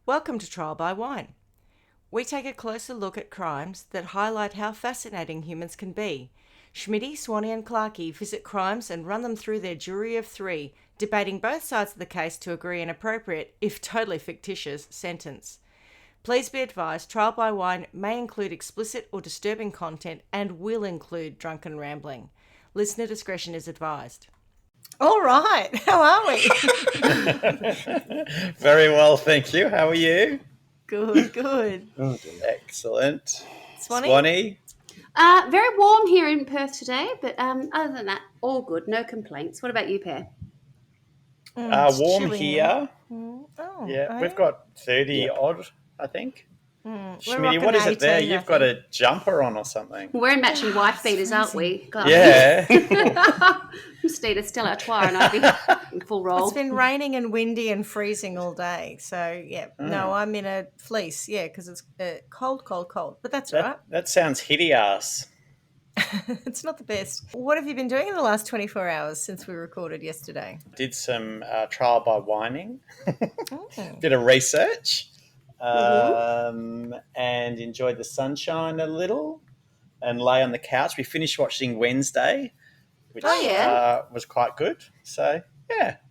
Welcome to Trial by Wine. We take a closer look at crimes that highlight how fascinating humans can be. Schmitty, Swanny and Clarky visit crimes and run them through their jury of three, debating both sides of the case to agree an appropriate, if totally fictitious, sentence. Please be advised, Trial by Wine may include explicit or disturbing content and will include drunken rambling. Listener discretion is advised. All right, how are we? Very well, thank you. How are you? Good. Excellent. Swanny? Very warm here in Perth today, but other than that, all good. No complaints. What about you, Pear? Warm here. Oh, we've got 30 odd, I think. Schmitty, rocking what is it there? 18, You've got a jumper on or something. We're in matching wife beaters, aren't we? God. Yeah. Steve, it's still our toir and I'd be in full roll. It's been raining and windy and freezing all day. So, no, I'm in a fleece, because it's cold. But that's all right. That sounds hideous. It's not the best. What have you been doing in the last 24 hours since we recorded yesterday? Did some trial by whining. Bit of research. And enjoyed the sunshine a little and lay on the couch. We finished watching Wednesday, which was quite good. So,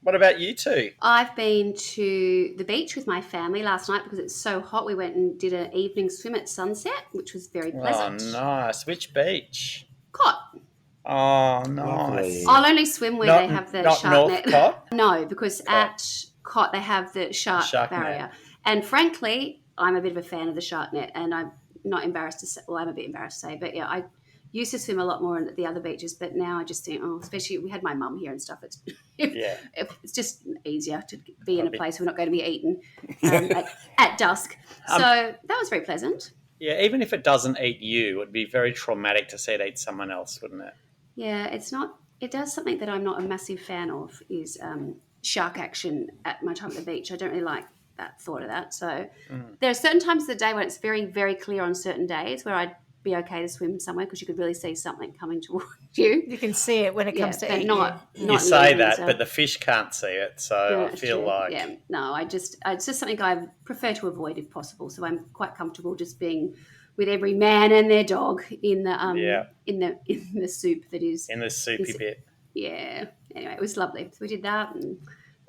what about you two? I've been to the beach with my family last night because it's so hot. We went and did an evening swim at sunset, which was very pleasant. Oh, nice. Which beach? Cot. Oh, nice. I'll only swim where they have the shark North net. Cot? No, because at Cot they have the shark barrier. Net. And frankly, I'm a bit of a fan of the shark net, and I'm not embarrassed to say, well, I'm a bit embarrassed to say, but I used to swim a lot more at the other beaches, but now I just think, especially we had my mum here and stuff, it's just easier to be in a place we're not going to be eaten at dusk. So that was very pleasant. Yeah, even if it doesn't eat you, it would be very traumatic to see it eat someone else, wouldn't it? Yeah, it does something that I'm not a massive fan of, is shark action at my time at the beach. I don't really like that thought of that. So there are certain times of the day when it's very, very clear on certain days where I'd be okay to swim somewhere because you could really see something coming towards you. You can see it when it comes to eat you say that, but the fish can't see it. So I feel like... Yeah, no, it's just something I prefer to avoid if possible. So I'm quite comfortable just being with every man and their dog in the in the soup that is... In the soupy bit. Yeah. Anyway, it was lovely. So we did that. And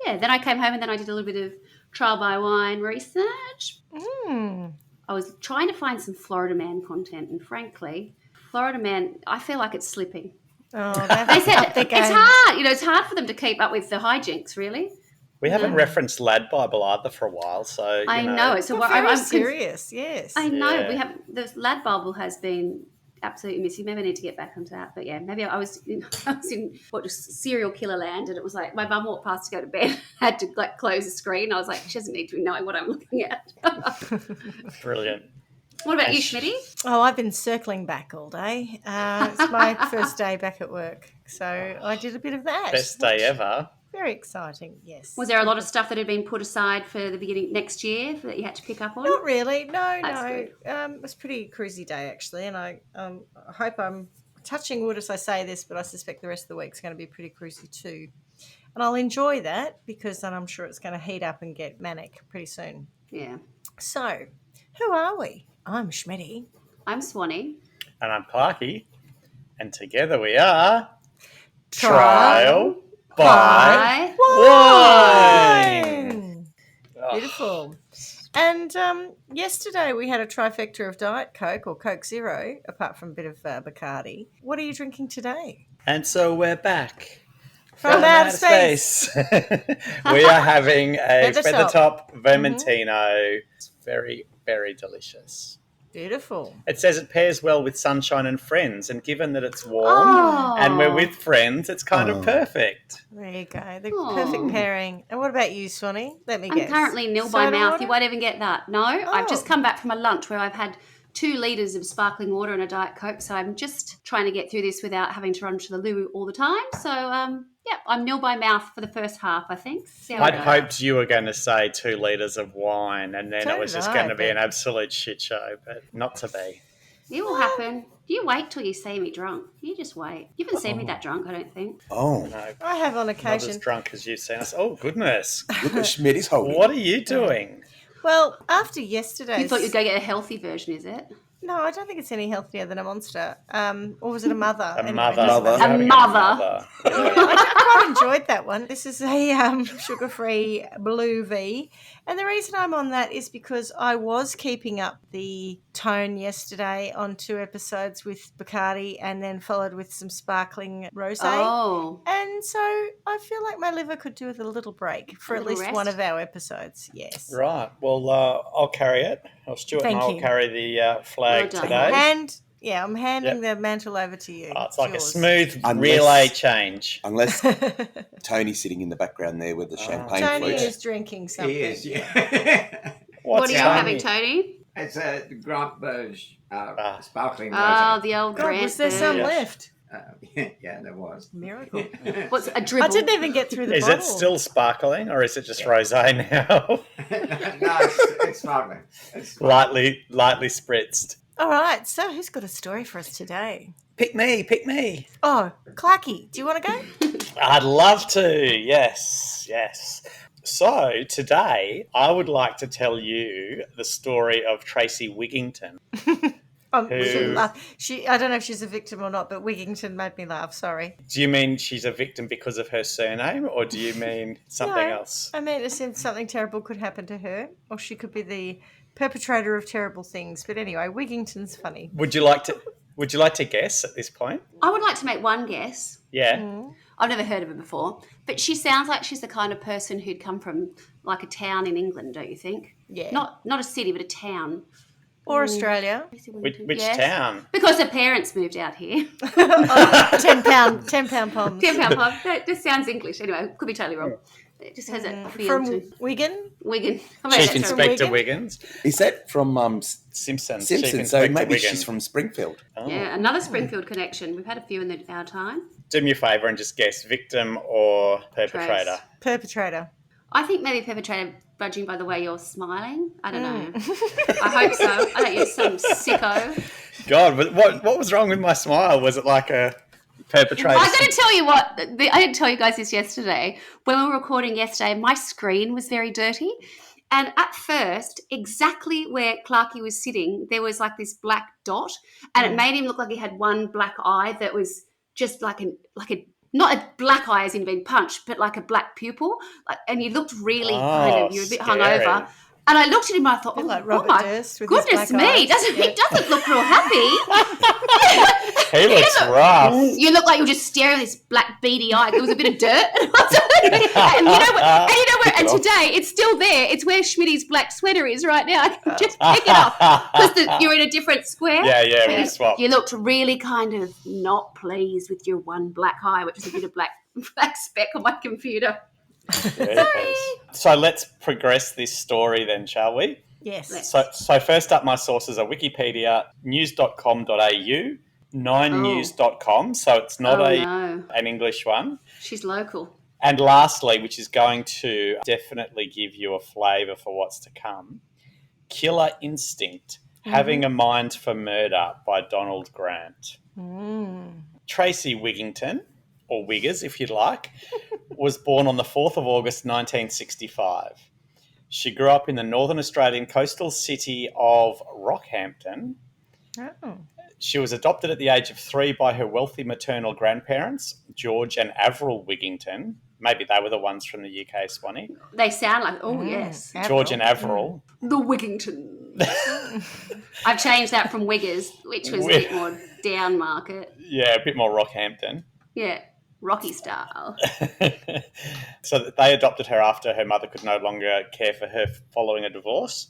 then I came home and then I did a little bit of trial by wine research. I was trying to find some Florida Man content, and frankly, Florida Man, I feel like it's slipping. Oh, they said it's hard. It's hard for them to keep up with the hijinks, really. We haven't referenced Lad Bible either for a while, so I know. So I'm serious. Yes, I know. We have the Lad Bible has been absolutely missing. Maybe I need to get back onto that. But maybe I was in serial killer land, and it was like my mum walked past to go to bed, had to close the screen. I was like, she doesn't need to be knowing what I'm looking at. Brilliant. What about you, Schmitty? Oh, I've been circling back all day. It's my first day back at work, so I did a bit of that. Best day ever. Very exciting, yes. Was there a lot of stuff that had been put aside for the beginning next year that you had to pick up on? Not really, no. Good. It was a pretty cruisy day, actually, and I hope I'm touching wood as I say this, but I suspect the rest of the week's going to be pretty cruisy too. And I'll enjoy that because then I'm sure it's going to heat up and get manic pretty soon. Yeah. So, who are we? I'm Schmitty. I'm Swanny. And I'm Clarky. And together we are... Trial by Wine. Oh. Beautiful. And yesterday we had a trifecta of Diet Coke or Coke Zero, apart from a bit of Bacardi. What are you drinking today? And so we're back. From outer space. We are having a Feather Top Vermentino. Mm-hmm. It's very, very delicious. Beautiful. It says it pairs well with sunshine and friends, and given that it's warm and we're with friends, it's kind of perfect. There you go. The perfect pairing. And what about you, Swanny? Let me guess. I'm currently nil by mouth. You won't even get that. No, I've just come back from a lunch where I've had 2 litres of sparkling water and a Diet Coke, so I'm just trying to get through this without having to run to the loo all the time. So, I'm nil by mouth for the first half, I think. I'd hoped you were going to say 2 litres of wine and then it was just going to be an absolute shit show, but not to be. It will happen. You wait till you see me drunk. You just wait. You haven't seen me that drunk, I don't think. Oh. No, I have on occasion. not as drunk as you've seen us. Oh, goodness. Look at Schmitty's holding. What are you doing? Well, after yesterday, You thought you'd go get a healthy version, is it? No, I don't think it's any healthier than a Monster. Or was it a Mother? A Anyway, mother. doesn't matter. A Having mother. Yeah, I quite enjoyed that one. This is a sugar-free Blue V. And the reason I'm on that is because I was keeping up the tone yesterday on 2 episodes with Bacardi and then followed with some sparkling rosé. Oh. And so I feel like my liver could do with a little break for at little least rest? one of our episodes. Yes. Right. Well, I'll carry it. Or Stuart Thank and I'll you. carry the flag Well done. today. I'm handing the mantle over to you. Oh, it's like yours. a smooth Unless- relay change. Unless Tony's sitting in the background there with the champagne Tony flute. is drinking something. He is, yeah. What are you Tony? having, Tony? It's a Grand Burge sparkling Oh, rosé. the old God, Grant was there some Burge. left? Yeah, there was. Miracle. What's a dribble? I didn't even get through the Is bottle. it still sparkling or is it just rosé now? No, it's sparkling. It's sparkling. lightly spritzed. All right, so who's got a story for us today? Pick me. Oh, Clarky, do you want to go? I'd love to. Yes. So today I would like to tell you the story of Tracy Wigginton. Who- I don't know if she's a victim or not, but Wigginton made me laugh. Sorry. Do you mean she's a victim because of her surname or do you mean something No, else? I mean, as in something terrible could happen to her, or she could be the perpetrator of terrible things. But anyway, Wigginton's funny. Would you like to guess at this point? I would like to make one guess. Yeah. I've never heard of her before, but she sounds like she's the kind of person who'd come from like a town in England, don't you think? Yeah. Not a city, but a town. Or Australia. Which Yes. town? Because her parents moved out here. £10 poms. £10 pub. That just sounds English. Anyway, could be totally wrong. It just has a feel From to Wigan. Wigan. Chief from Inspector Wigan? Wiggins. Is that from Simpsons. Chief Simpsons? So Inspector maybe Wiggins. she's from Springfield. Oh. Yeah, another Springfield connection. We've had a few in our time. Do me a favour and just guess victim or perpetrator. Trace. Perpetrator. I think maybe perpetrator, judging by the way you're smiling. I don't know. I hope so. I don't. You're some sicko. God, what was wrong with my smile? Was it like a perpetrator? I'm going to tell you what. I didn't tell you guys this yesterday. When we were recording yesterday, my screen was very dirty. And at first, exactly where Clarky was sitting, there was like this black dot. And it made him look like he had one black eye that was just like a not a black eye as in being punched, but like a black pupil. And you looked really you were a bit scary. hungover. And I looked at him and I thought, Bit like oh Robert my Durst with his goodness black me, eyes. he doesn't look real happy. He looks rough. You look like you were just staring at this black beady eye. There was a bit of dirt. and you know what? And today it's still there. It's where Schmitty's black sweater is right now. I can just pick it up because you're in a different square. Yeah, But we swapped. You looked really kind of not pleased with your one black eye, which is a bit of black speck on my computer. So let's progress this story then, shall we? Yes. So first up, my sources are Wikipedia, news.com.au, 9news.com, so it's not no. an English one. She's local. And lastly, which is going to definitely give you a flavour for what's to come, Killer Instinct, Having a Mind for Murder by Donald Grant. Tracy Wigginton, or Wiggers if you'd like, was born on the 4th of August 1965. She grew up in the Northern Australian coastal city of Rockhampton. Oh. She was adopted at the age of 3 by her wealthy maternal grandparents, George and Avril Wigginton. Maybe they were the ones from the UK, Swanny. They sound like, yes. George and Avril. The Wigginton. I've changed that from Wiggers, which was a bit more down market. Yeah, a bit more Rockhampton. Yeah, Rocky style. So they adopted her after her mother could no longer care for her following a divorce.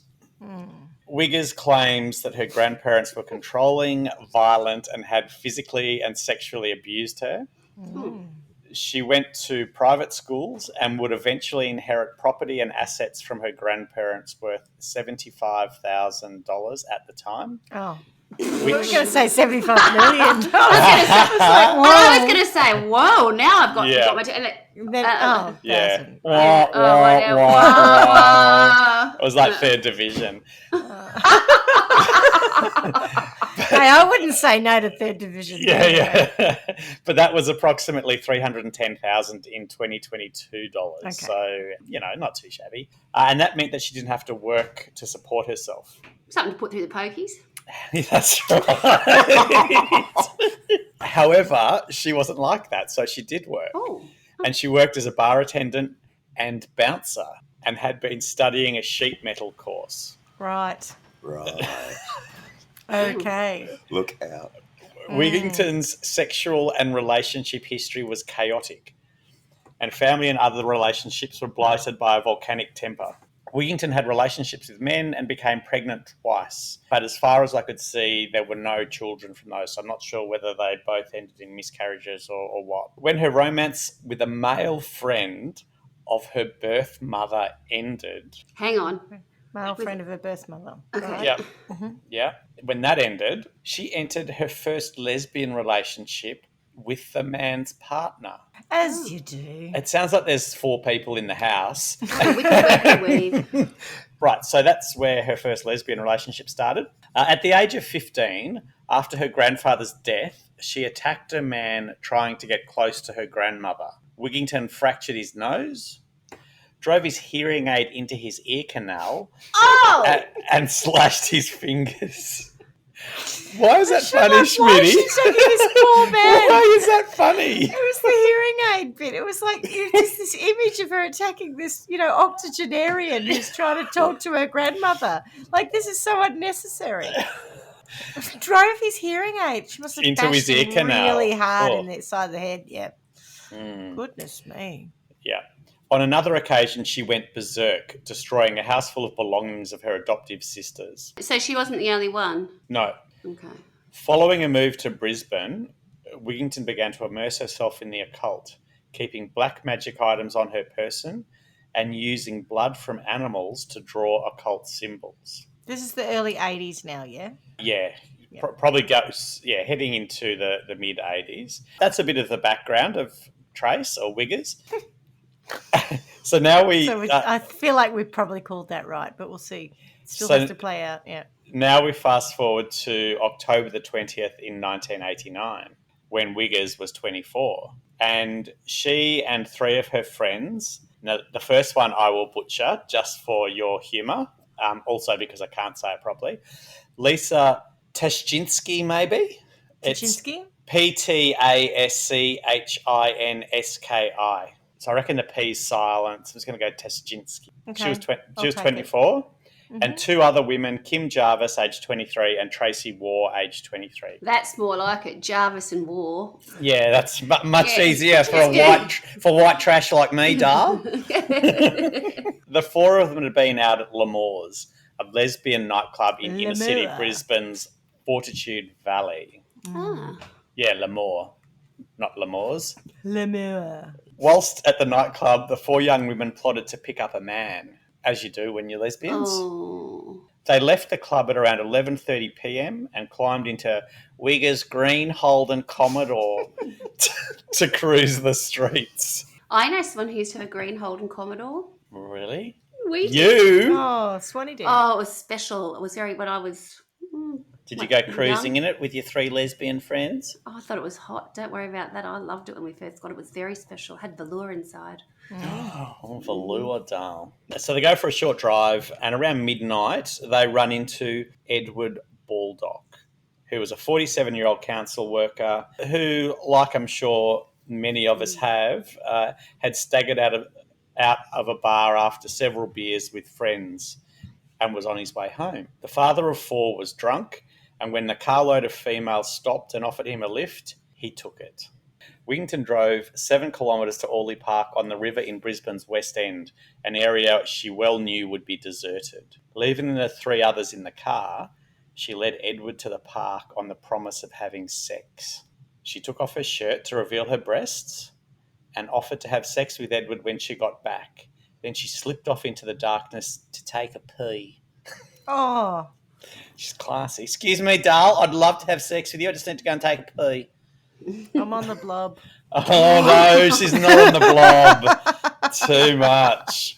Wiggers claims that her grandparents were controlling, violent, and had physically and sexually abused her. She went to private schools and would eventually inherit property and assets from her grandparents worth $75,000 at the time. Oh. We were going to say $75 million. I was going to say, whoa, now I've got Yeah. got my... Yeah. $1,000. It was like third division. Hey, I wouldn't say no to third division. Yeah. But that was approximately $310,000 in 2022 dollars. Okay. So, not too shabby. And that meant that she didn't have to work to support herself. Something to put through the pokies. That's right. However, she wasn't like that, so she did work. Oh. And she worked as a bar attendant and bouncer and had been studying a sheet metal course. Right. Right. Okay. Look out. Wigginton's sexual and relationship history was chaotic, and family and other relationships were blighted by a volcanic temper. Wigginton had relationships with men and became pregnant twice. But as far as I could see, there were no children from those. So I'm not sure whether they both ended in miscarriages or what. When her romance with a male friend of her birth mother ended... Hang on. Male friend of her birth mother. Okay. Right. Yeah. Yeah. When that ended, she entered her first lesbian relationship with the man's partner. As you do. It sounds like there's 4 people in the house. We can weave. Right, so that's where her first lesbian relationship started. At the age of 15, after her grandfather's death, she attacked a man trying to get close to her grandmother. Wigginton fractured his nose, drove his hearing aid into his ear canal, and slashed his fingers. Why is that funny, Schmitty? She's taking this poor man. Why is that funny? It was the hearing aid bit. It was like just this image of her attacking this, octogenarian who's trying to talk to her grandmother. Like, this is so unnecessary. Drove his hearing aid. She must have Into bashed his ear him canal. really hard Oh. in the side of the head. Yeah. Goodness me. Yeah. On another occasion, she went berserk, destroying a house full of belongings of her adoptive sisters. So she wasn't the only one? No. Okay. Following a move to Brisbane, Wigginton began to immerse herself in the occult, keeping black magic items on her person and using blood from animals to draw occult symbols. This is the early 80s now, yeah? Yeah. Probably goes, heading into the mid-80s. That's a bit of the background of Trace or Wiggers. So now I feel like we've probably called that right, but we'll see. Still has to play out, yeah. Now we fast forward to October the 20th in 1989, when Wiggers was 24. And she and 3 of her friends, now the first one I will butcher just for your humour, also because I can't say it properly, Lisa Tashchinsky, maybe? Tashchinsky? Ptaschinsky. So I reckon the P's silent. So I'm just going to go Tashchinsky. Okay. She was 24. And 2 other women, Kim Jarvis, age 23, and Tracy War, age 23. That's more like it. Jarvis and War. Yeah, that's much easier for white trash like me, Dal. The 4 of them had been out at L'Amour's, a lesbian nightclub in inner city Brisbane's Fortitude Valley. Ah. Yeah, L'Amour, not L'Amour's. L'Amour. Whilst at the nightclub, the 4 young women plotted to pick up a man, as you do when you're lesbians. Oh. They left the club at around 11:30 p.m. and climbed into Wiggers Green Holden Commodore to cruise the streets. I know someone who used to have a green Holden Commodore. Really? We did. You? Oh, Swanny did. Oh, it was special. It was very, when I was... Did you go cruising in it with your 3 lesbian friends? Oh, I thought it was hot. Don't worry about that. I loved it when we first got it. It was very special. It had velour inside. Oh, velour, darling. So they go for a short drive, and around midnight, they run into Edward Baldock, who was a 47-year-old council worker who, like I'm sure many of us have, had staggered out of a bar after several beers with friends and was on his way home. The father of 4 was drunk, and when the carload of females stopped and offered him a lift, he took it. Wigginton drove 7 kilometres to Orley Park on the river in Brisbane's West End, an area she well knew would be deserted. Leaving the 3 others in the car, she led Edward to the park on the promise of having sex. She took off her shirt to reveal her breasts and offered to have sex with Edward when she got back. Then she slipped off into the darkness to take a pee. Oh. She's classy. Excuse me, Dal, I'd love to have sex with you. I just need to go and take a pee. I'm on the blob. Oh, no, she's not on the blob. Too much.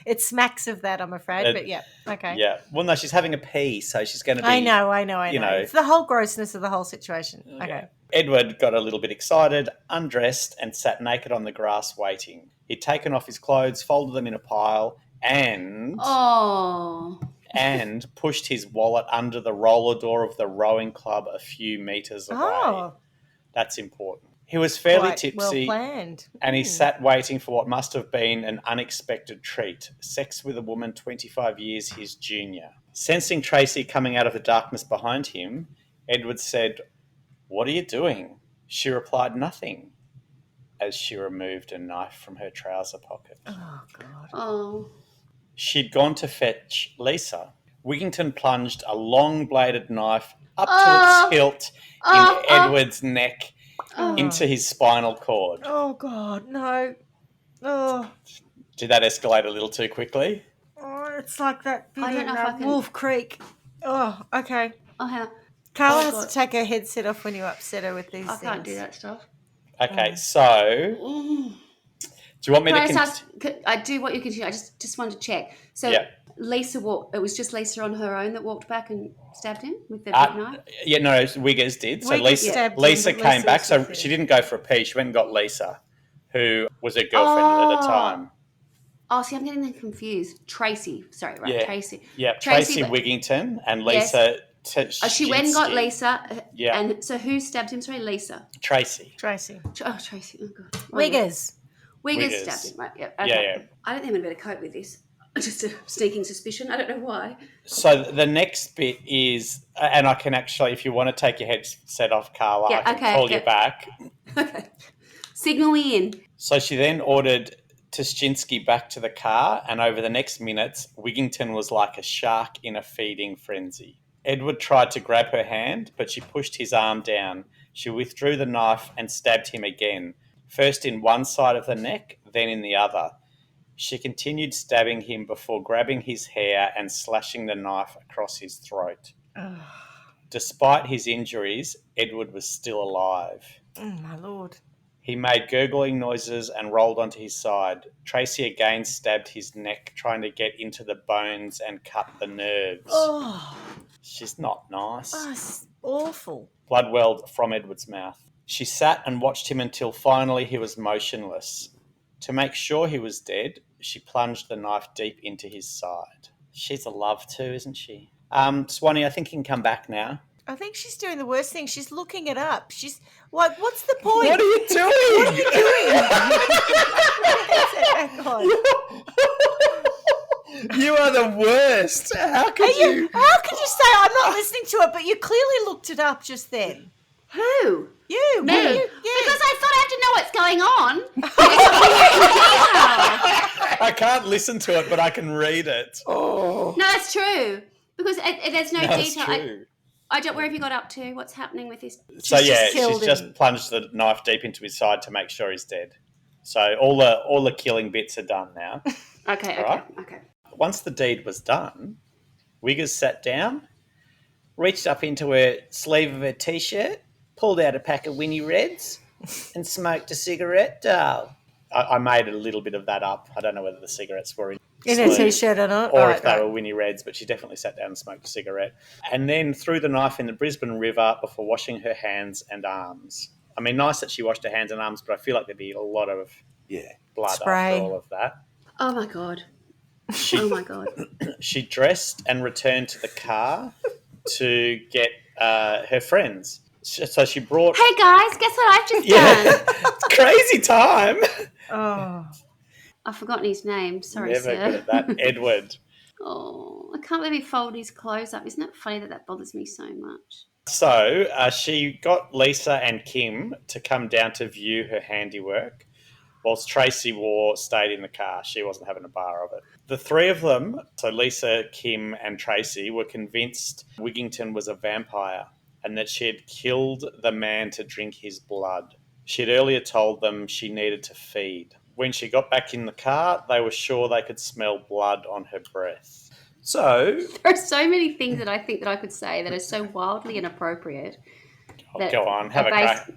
It smacks of that, I'm afraid. But yeah, okay. Yeah. Well, no, she's having a pee, so she's going to be... I know. It's the whole grossness of the whole situation. Okay. Yeah. Edward got a little bit excited, undressed, and sat naked on the grass waiting. He'd taken off his clothes, folded them in a pile, and pushed his wallet under the roller door of the rowing club a few metres away. Oh. That's important. He was fairly tipsy. Well planned. And he sat waiting for what must have been an unexpected treat, sex with a woman 25 years his junior. Sensing Tracy coming out of the darkness behind him, Edward said, "What are you doing?" She replied, "Nothing," as she removed a knife from her trouser pocket. Oh, God. Oh. She'd gone to fetch Lisa. Wigginton plunged a long-bladed knife up to its hilt in Edward's neck into his spinal cord. Oh, God, no. Oh. Did that escalate a little too quickly? Oh, it's like that bit I don't in know if I can... Wolf Creek. Oh, okay. Oh, hang on. Carla has to take her headset off when you upset her with these things. I can't do that stuff. Okay, so do you want me to... I do what you can do. I just wanted to check. So Lisa walked... It was just Lisa on her own that walked back and stabbed him with the big knife? Yeah, no, Wiggers did. So Lisa came back. So she didn't go for a pee. She went and got Lisa, who was her girlfriend at the time. Oh, see, I'm getting them confused. Tracy. Sorry, right, yeah. Tracy. Yeah, Tracy Wigginton and Lisa... she went and got Lisa. Yeah. And so who stabbed him? Sorry, Lisa. Tracy. Oh, Tracy. Oh, God. Wiggers. Wiggers stabbed him, right? Yeah. Okay. Yeah. I don't think I'm going to cope with this. Just a sneaking suspicion. I don't know why. So the next bit is, and I can actually, if you want to take your headset off, Carla, I can call you back. Okay. Signal me in. So she then ordered Tuschinski back to the car, and over the next minutes, Wigginton was like a shark in a feeding frenzy. Edward tried to grab her hand, but she pushed his arm down. She withdrew the knife and stabbed him again, first in one side of the neck, then in the other. She continued stabbing him before grabbing his hair and slashing the knife across his throat. Despite his injuries, Edward was still alive. My Lord. He made gurgling noises and rolled onto his side. Tracy again stabbed his neck, trying to get into the bones and cut the nerves. Oh. She's not nice. Oh, it's awful. Blood welled from Edward's mouth. She sat and watched him until finally he was motionless. To make sure he was dead, she plunged the knife deep into his side. She's a love too, isn't she? Swanny, I think you can come back now. I think she's doing the worst thing. She's looking it up. She's like, what's the point? What are you doing? What are you doing? Hang on. You are the worst. How could you? How could you say I'm not listening to it, but you clearly looked it up just then? Who? You. Me? Yeah. Because I thought I had to know what's going on. I can't listen to it, but I can read it. No, that's true. Because there's no detail. True. I don't. Where have you got up to? What's happening with this? She's just plunged the knife deep into his side to make sure he's dead. So all the killing bits are done now. Okay. Once the deed was done, Wiggers sat down, reached up into her sleeve of her t-shirt, pulled out a pack of Winnie Reds, and smoked a cigarette. I made a little bit of that up. I don't know whether the cigarettes were in her t-shirt or not, or if they were Winnie Reds, but she definitely sat down and smoked a cigarette. And then threw the knife in the Brisbane River before washing her hands and arms. I mean, nice that she washed her hands and arms, but I feel like there'd be a lot of blood spray after all of that. Oh, my God. She dressed and returned to the car to get her friends. So she brought... Hey, guys, guess what I've just done? It's crazy time. Oh. I've forgotten his name. Sorry, Never sir. good at that. Edward. Oh, I can't believe he folded his clothes up. Isn't it funny that bothers me so much? So she got Lisa and Kim to come down to view her handiwork, whilst Tracy stayed in the car. She wasn't having a bar of it. The three of them, so Lisa, Kim and Tracy, were convinced Wigginton was a vampire and that she had killed the man to drink his blood. She had earlier told them she needed to feed. When she got back in the car, they were sure they could smell blood on her breath. So... There are so many things that I think that I could say that are so wildly inappropriate. Go on, have a crack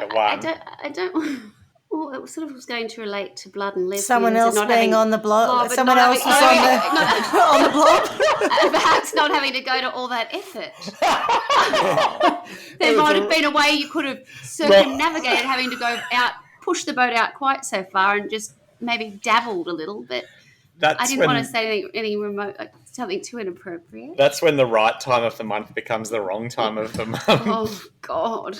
at one. I don't... Well, it sort of was going to relate to blood and lesbians. Someone else and not being having, on the blob. Oh, but Someone not else having- was no, on the blob. perhaps not having to go to all that effort. There might have been a way you could have circumnavigated having to go out, push the boat out quite so far, and just maybe dabbled a little. But I didn't want to say any remote, something too inappropriate. That's when the right time of the month becomes the wrong time of the month. Oh God!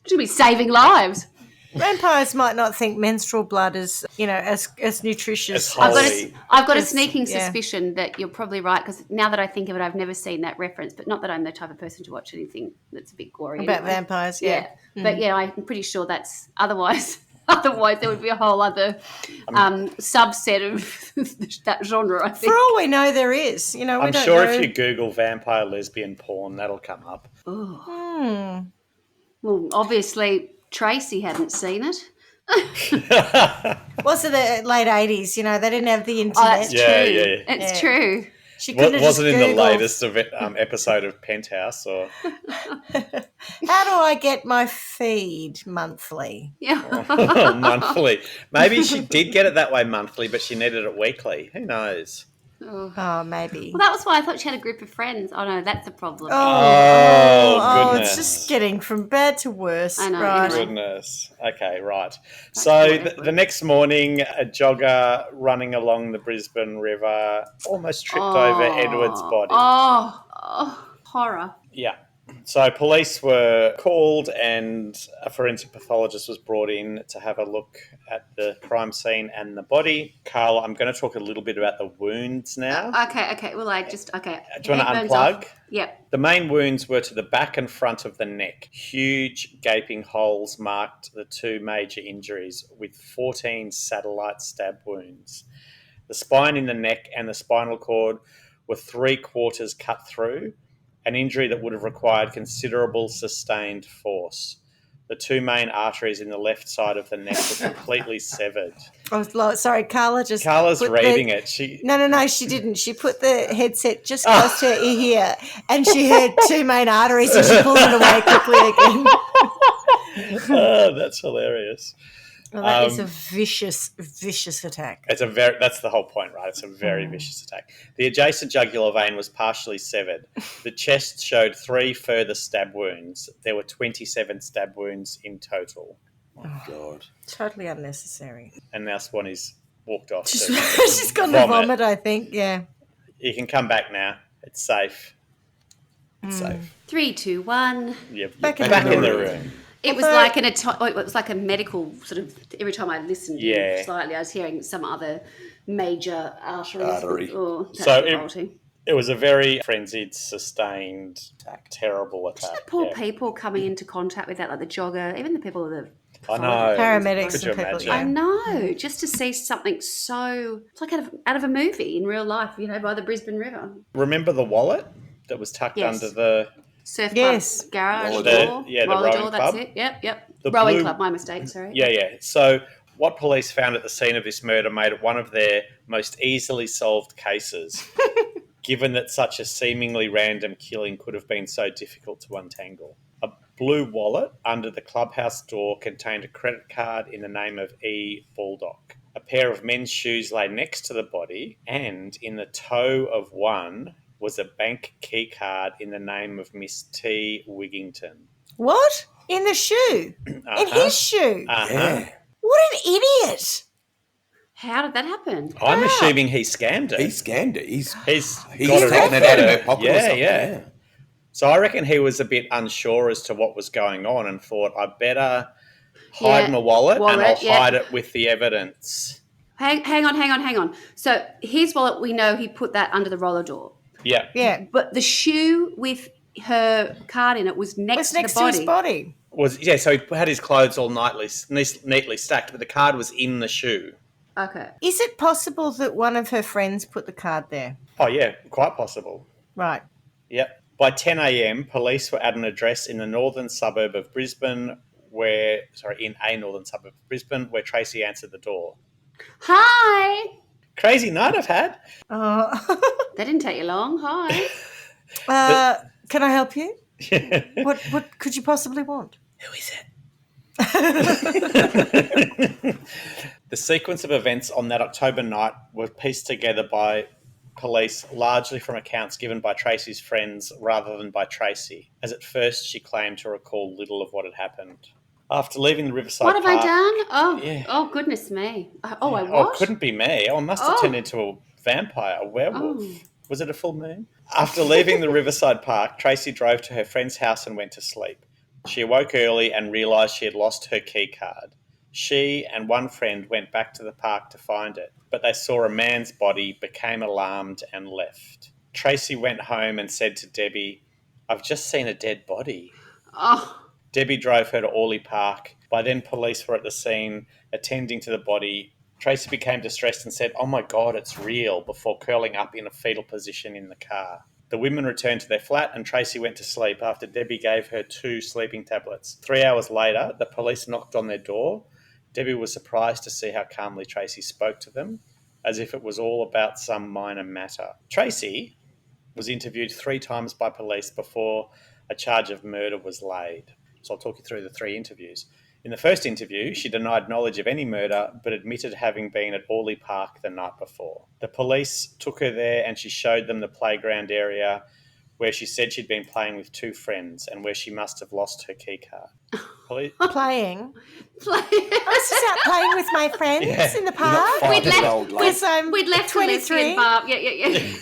Should be saving lives. Vampires might not think menstrual blood is, as nutritious. As I've got a sneaking suspicion that you're probably right, because now that I think of it, I've never seen that reference. But not that I'm the type of person to watch anything that's a bit gory. About anyway. vampires, Yeah. But I'm pretty sure that's otherwise. Otherwise, there would be a whole other subset of that genre, I think. For all we know, there is. We I'm don't sure know. if you Google vampire lesbian porn, that'll come up. Oh. Well, obviously, Tracy hadn't seen it. Was it the late 80s? They didn't have the internet. Oh, that's true. Yeah. It's true. She couldn't have Wasn't just in the Googled, latest episode of Penthouse, or how do I get my feed monthly? Yeah. monthly. Maybe she did get it that way monthly, but she needed it weekly. Who knows? Oh, maybe. Well, that was why I thought she had a group of friends. Oh, no, that's the problem. Oh, it's just getting from bad to worse. I know, right. anyway. Goodness. Okay, right. So the next morning, a jogger running along the Brisbane River almost tripped over Edward's body. Oh, horror. Yeah. So police were called and a forensic pathologist was brought in to have a look at the crime scene and the body. Carl, I'm going to talk a little bit about the wounds now. Okay. Well, Do you want to unplug? Yep. The main wounds were to the back and front of the neck. Huge gaping holes marked the two major injuries with 14 satellite stab wounds. The spine in the neck and the spinal cord were 3/4 cut through, an injury that would have required considerable sustained force. The two main arteries in the left side of the neck were completely severed. Sorry, Carla's reading it. No, she didn't. She put the headset just close to her ear and she heard two main arteries and she pulled it away quickly again. Oh, that's hilarious. Well, that is a vicious attack. That's the whole point, right? It's a very vicious attack. The adjacent jugular vein was partially severed. The chest showed 3 further stab wounds. There were 27 stab wounds in total. Oh, God. Totally unnecessary. And now Swanny's walked off. She's gone to vomit, I think, yeah. You can come back now. It's safe. It's safe. 3, 2, 1. You're Back in the the room. It was like it was like a medical sort of. Every time I listened slightly, I was hearing some other major artery. Oh, So it was a very frenzied, sustained, terrible attack. Just the poor people coming into contact with that, like the jogger, even the people with the I know. Paramedics Could you and people. imagine? I know. Just to see something so it's like out of a movie in real life, by the Brisbane River. Remember the wallet that was tucked under the Surf club garage Roller door. the roller rowing door, club. that's it. Yep. The Rowing blue- club, my mistake, sorry. Yeah. So what police found at the scene of this murder made it one of their most easily solved cases, given that such a seemingly random killing could have been so difficult to untangle. A blue wallet under the clubhouse door contained a credit card in the name of E. Baldock. A pair of men's shoes lay next to the body, and in the toe of one was a bank key card in the name of Miss T. Wigginton. What? In the shoe? In his shoe? Yeah. What an idiot. How did that happen? I'm assuming he scammed it. He scammed it. He's got taken it out of her pocket or something. Yeah. So I reckon he was a bit unsure as to what was going on and thought, I better hide my wallet and I'll hide it with the evidence. Hang on. So his wallet, we know he put that under the roller door. Yeah. Yeah. But the shoe with her card in it was next to the body. To his body. So he had his clothes all neatly stacked, but the card was in the shoe. Okay. Is it possible that one of her friends put the card there? Oh, yeah, quite possible. Right. Yep. By 10 a.m, police were at an address in the northern suburb of Brisbane where Tracy answered the door. Hi. Crazy night I've had. Oh. That didn't take you long. Hi. Can I help you? What could you possibly want? Who is it? The sequence of events on that October night were pieced together by police largely from accounts given by Tracy's friends rather than by Tracy, as at first she claimed to recall little of what had happened. After leaving the Riverside What have I Park... done? Oh, Yeah. oh goodness me. Oh, I Oh, what? it couldn't be me. Oh, I must have turned into a vampire, a werewolf. Oh. Was it a full moon? After leaving the Riverside Park, Tracy drove to her friend's house and went to sleep. She awoke early and realised she had lost her key card. She and one friend went back to the park to find it, but they saw a man's body, became alarmed and left. Tracy went home and said to Debbie, "I've just seen a dead body." Oh. Debbie drove her to Orley Park. By then, police were at the scene, attending to the body. Tracy became distressed and said, "Oh my God, it's real," before curling up in a fetal position in the car. The women returned to their flat and Tracy went to sleep after Debbie gave her 2 sleeping tablets. 3 hours later, the police knocked on their door. Debbie was surprised to see how calmly Tracy spoke to them, as if it was all about some minor matter. Tracy was interviewed 3 times by police before a charge of murder was laid. So I'll talk you through the 3 interviews. In the first interview, she denied knowledge of any murder, but admitted having been at Orley Park the night before. The police took her there and she showed them the playground area where she said she'd been playing with 2 friends and where she must have lost her key card. Playing? I was just out playing with my friends in the park. We'd left the 23. lesbian bar. Yeah.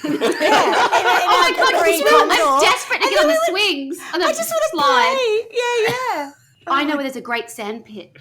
Oh my God, I'm desperate to get on the swings. On the I just want to slide. play. Yeah. I know where there's a great sand pit.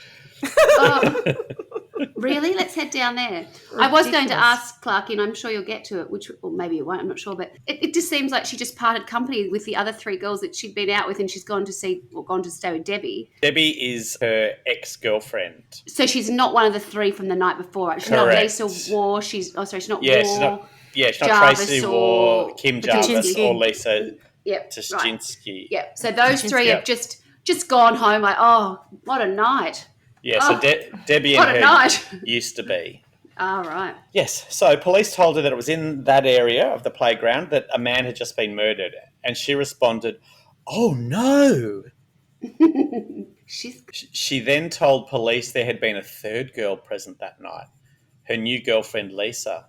Really? Let's head down there. I was going to ask Clarky, and I'm sure you'll get to it, or maybe you won't, I'm not sure, but it just seems like she just parted company with the other 3 girls that she'd been out with, and she's gone to stay with Debbie. Debbie is her ex-girlfriend. So she's not one of the 3 from the night before. She's not Lisa War. She's not War. She's not Jarvis Tracy War, Kim Jarvis, or Lisa Tuschinski. Right. Yep. So those 3 have just gone home like, oh, what a night. Yeah, so Debbie and her used to be. Oh, right. Yes, so police told her that it was in that area of the playground that a man had just been murdered, and she responded, "Oh, no." She then told police there had been a 3rd girl present that night, her new girlfriend Lisa.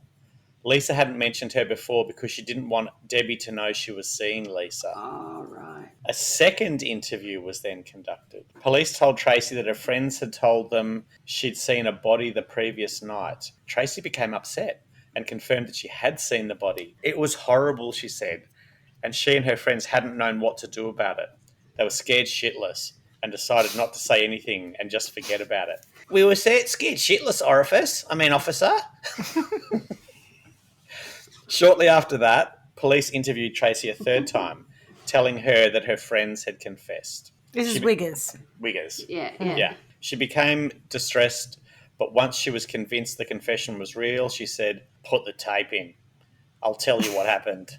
Lisa hadn't mentioned her before because she didn't want Debbie to know she was seeing Lisa. Oh, right. A second interview was then conducted. Police told Tracy that her friends had told them she'd seen a body the previous night. Tracy became upset and confirmed that she had seen the body. It was horrible, she said, and she and her friends hadn't known what to do about it. They were scared shitless and decided not to say anything and just forget about it. We were scared shitless, officer. Shortly after that, police interviewed Tracy a 3rd time, telling her that her friends had confessed. This is Wiggers. Wiggers. Yeah. She became distressed, but once she was convinced the confession was real, she said, "Put the tape in. I'll tell you what happened."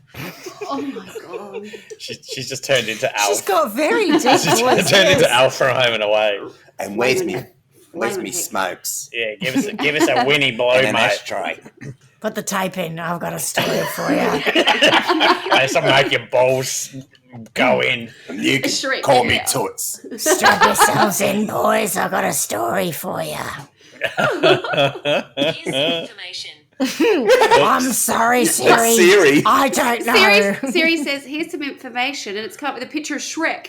Oh, my God. She's just turned into Alf. She's got very deep voice. She's turned into Alf from Home and Away. And where's me smokes? Yeah, give us a Winnie blow, and an mate. ashtray. Put the tape in. I've got a story for you. This will make your balls go in. You can call me Toots. Strap yourselves in, boys. I've got a story for you. Here's some information. I'm sorry, Siri. Siri? I don't know. Siri says, here's some information, and it's come up with a picture of Shrek.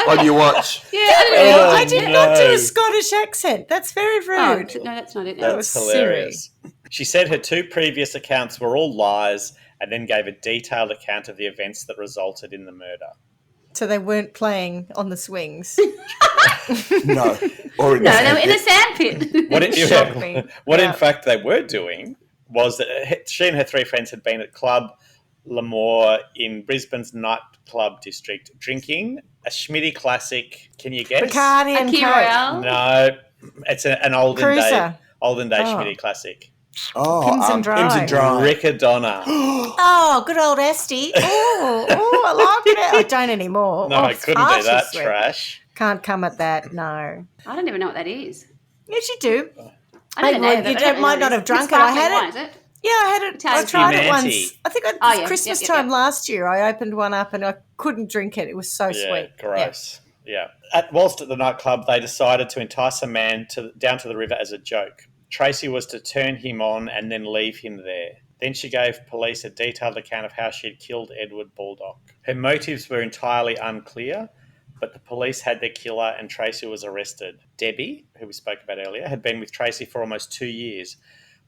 On your watch. Yeah, I did not do a Scottish accent. That's very rude. Oh, no, that's not it. That No. was hilarious. She said her 2 previous accounts were all lies and then gave a detailed account of the events that resulted in the murder. So they weren't playing on the swings. No. Or in No, they were in a sandpit. What in fact they were doing was that she and her 3 friends had been at Club L'Amour in Brisbane's nightclub district drinking a Schmitty classic. Can you guess? Bacardi and Coke. No, it's an olden Cruiser. day Schmitty classic. Pims and Dry. Riccadonna. Oh, good old Esty. Oh, I like it. I don't anymore. No, I couldn't do that trash. Can't come at that, no. I don't even know what that is. Yes, you do. I don't know. You might not have drunk it. I had it. Is it? Yeah, I had it. I Tasty. tried it Manti. once. I think Oh, yeah, Christmas yep, time last year. I opened one up and I couldn't drink it. It was so sweet. Gross. Yeah. Whilst at the nightclub, they decided to entice a man down to the river as a joke. Tracy was to turn him on and then leave him there. Then she gave police a detailed account of how she had killed Edward Baldock. Her motives were entirely unclear, but the police had their killer and Tracy was arrested. Debbie, who we spoke about earlier, had been with Tracy for almost 2 years,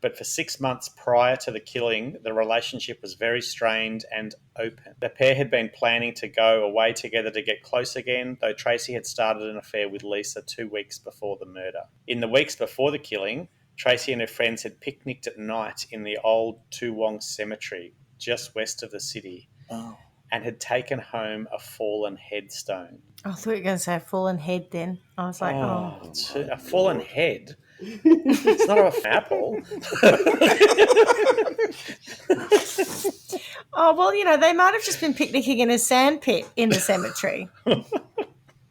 but for 6 months prior to the killing, the relationship was very strained and open. The pair had been planning to go away together to get close again, though Tracy had started an affair with Lisa 2 weeks before the murder. In the weeks before the killing, Tracy and her friends had picnicked at night in the old Toowong Cemetery, just west of the city, and had taken home a fallen headstone. I thought you were going to say a fallen head then. I was like, A fallen head? It's not an apple. Oh, well, they might have just been picnicking in a sand pit in the cemetery.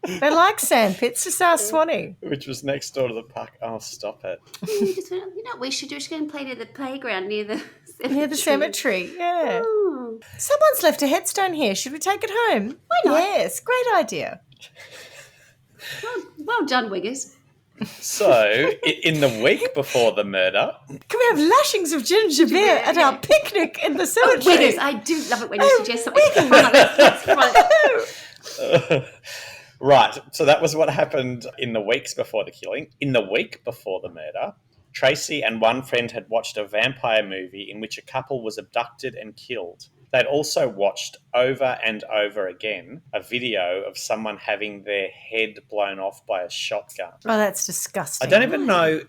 They like sand pits. Just ask Swanny. Which was next door to the park. Oh, stop it. You just went, you know what we should do? We should go and play near the playground near the cemetery. Near the cemetery, yeah. Oh. Someone's left a headstone here. Should we take it home? Why not? Yes, great idea. Well done, Wiggers. So, in the week before the murder... Can we have lashings of ginger beer at our picnic in the cemetery? Wiggers, I do love it when you suggest something fun like that. Right, so that was what happened in the weeks before the killing. In the week before the murder, Tracy and one friend had watched a vampire movie in which a couple was abducted and killed. They'd also watched over and over again a video of someone having their head blown off by a shotgun. Oh, that's disgusting. I don't even know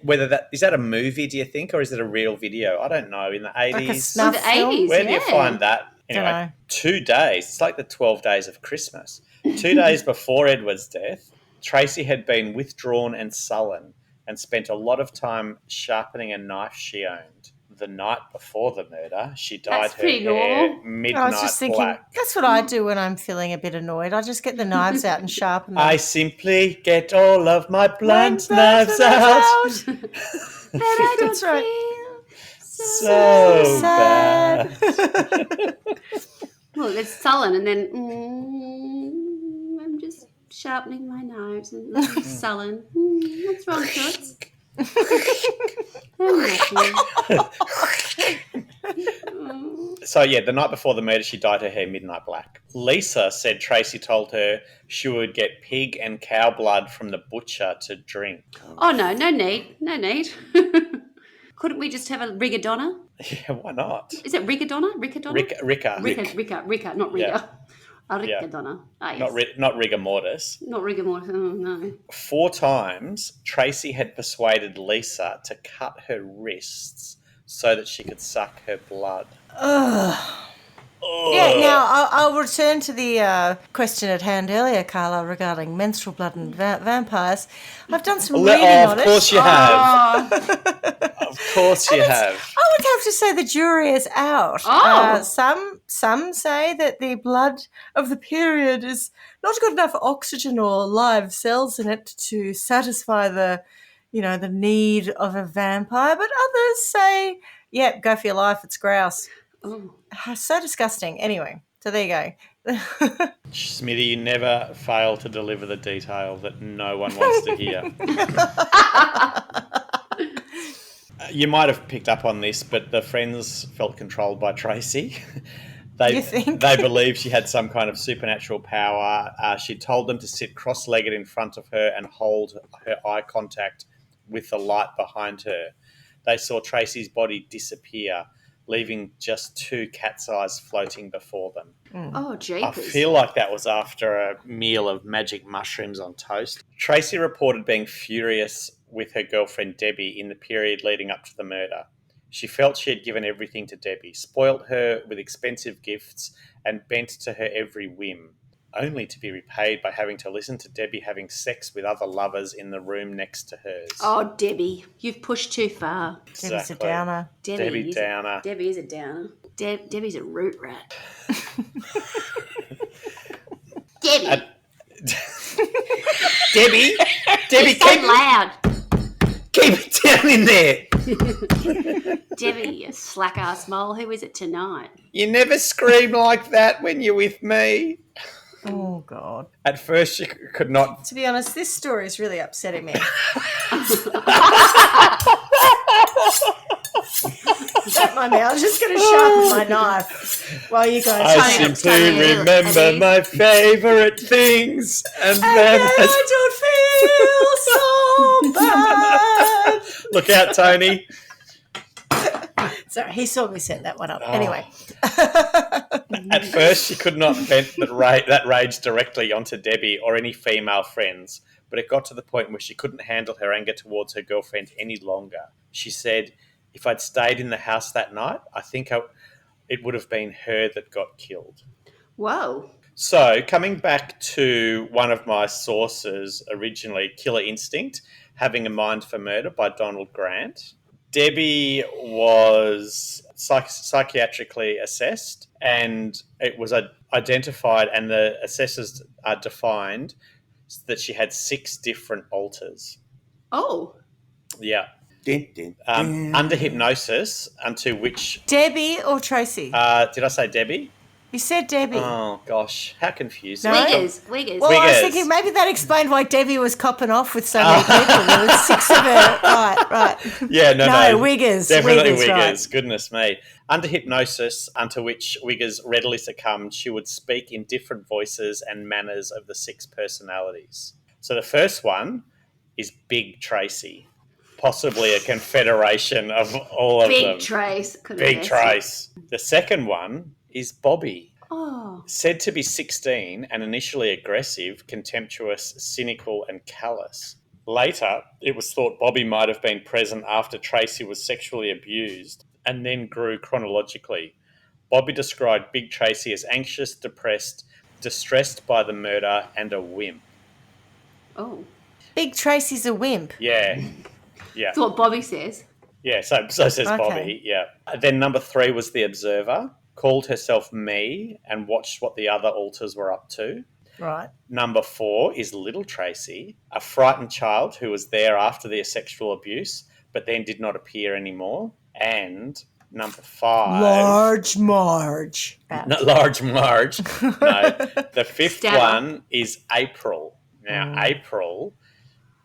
whether that is that a movie, do you think, or is it a real video? I don't know. In the 80s. Like a snuff the film? 80s, Where do you find that? Dunno. Anyway, 2 days. It's like the 12 days of Christmas. 2 days before Edward's death, Tracy had been withdrawn and sullen and spent a lot of time sharpening a knife she owned. The night before the murder, she dyed That's her pretty hair normal. midnight I was just thinking, black. that's what I do when I'm feeling a bit annoyed. I just get the knives out and sharpen them. I simply get all of my blunt knives out. But I don't That's right. feel So sad. bad. Well, it's sullen, and then I'm just sharpening my knives and looking sullen. What's wrong, Toots? So, yeah, the night before the murder, she dyed her hair midnight black. Lisa said Tracy told her she would get pig and cow blood from the butcher to drink. Oh, no need. Couldn't we just have a rigodonna? Yeah, why not? Is it rigodonna? Rigodonna? Ricker. Ricker, not rigor. Yeah. A rigodonna. Ah, yes. Not rigor mortis. Not rigor mortis. Oh, no. 4 times, Tracy had persuaded Lisa to cut her wrists so that she could suck her blood. Ugh. Yeah, now I'll return to the question at hand earlier, Carla, regarding menstrual blood and vampires. I've done some reading on it. Of course you have. Of course you have. I would have to say the jury is out. Oh. Some say that the blood of the period is not got enough oxygen or live cells in it to satisfy the need of a vampire, but others say, yep, go for your life, it's grouse. Oh. So disgusting. Anyway, so there you go. Smithy, you never fail to deliver the detail that no one wants to hear. You might have picked up on this, but the friends felt controlled by Tracy. You think? They believed she had some kind of supernatural power. She told them to sit cross-legged in front of her and hold her eye contact with the light behind her. They saw Tracy's body disappear, leaving just 2 cat's eyes floating before them. Oh, I jeepers. feel like that was after a meal of magic mushrooms on toast. Tracy reported being furious with her girlfriend Debbie in the period leading up to the murder. She felt she had given everything to Debbie, spoilt her with expensive gifts, and bent to her every whim, only to be repaid by having to listen to Debbie having sex with other lovers in the room next to hers. Oh, Debbie, you've pushed too far. Debbie's a downer. Debbie Downer. Debbie is a downer. Debbie's a root rat. Debbie. Debbie, It's so loud. keep it down in there. Debbie, you slack-ass mole, who is it tonight? You never scream like that when you're with me. Oh, God. At first, she could not. To be honest, this story is really upsetting me. Don't mind me. I was just going to sharpen my knife while you guys. I simply remember my favourite things, and then I don't feel so bad. Look out, Tony. Sorry, he saw me set that one up. Anyway. At first, she could not vent that rage directly onto Debbie or any female friends, but it got to the point where she couldn't handle her anger towards her girlfriend any longer. She said, if I'd stayed in the house that night, I think it would have been her that got killed. Whoa. So, coming back to one of my sources originally, Killer Instinct, Having a Mind for Murder by Donald Grant. Debbie was psychiatrically assessed, and it was identified, and the assessors defined that she had 6 different alters. Oh. Yeah. Under hypnosis, unto which... Debbie or Tracy? Did I say Debbie? You said Debbie. Oh, gosh. How confusing. No? Wiggers. Well, I was thinking maybe that explained why Debbie was copping off with so many people. There was 6 of her. Right. Yeah, no. Wiggers. Definitely Wiggers. Right. Goodness me. Under hypnosis, unto which Wiggers readily succumbed, she would speak in different voices and manners of the 6 personalities. So the first one is Big Tracy. Possibly a confederation of all of them. Big Trace. Big Trace. The second one is Bobby. Oh. Said to be 16 and initially aggressive, contemptuous, cynical, and callous. Later, it was thought Bobby might have been present after Tracy was sexually abused and then grew chronologically. Bobby described Big Tracy as anxious, depressed, distressed by the murder, and a wimp. Oh. Big Tracy's a wimp. Yeah. That's what Bobby says. Yeah, so says Bobby, yeah. Then number 3 was the Observer, called herself Me and watched what the other alters were up to. Right. Number 4 is Little Tracy, a frightened child who was there after the sexual abuse, but then did not appear anymore. And number 5... Large Marge. Large Marge. No, the 5th one is April. Now, April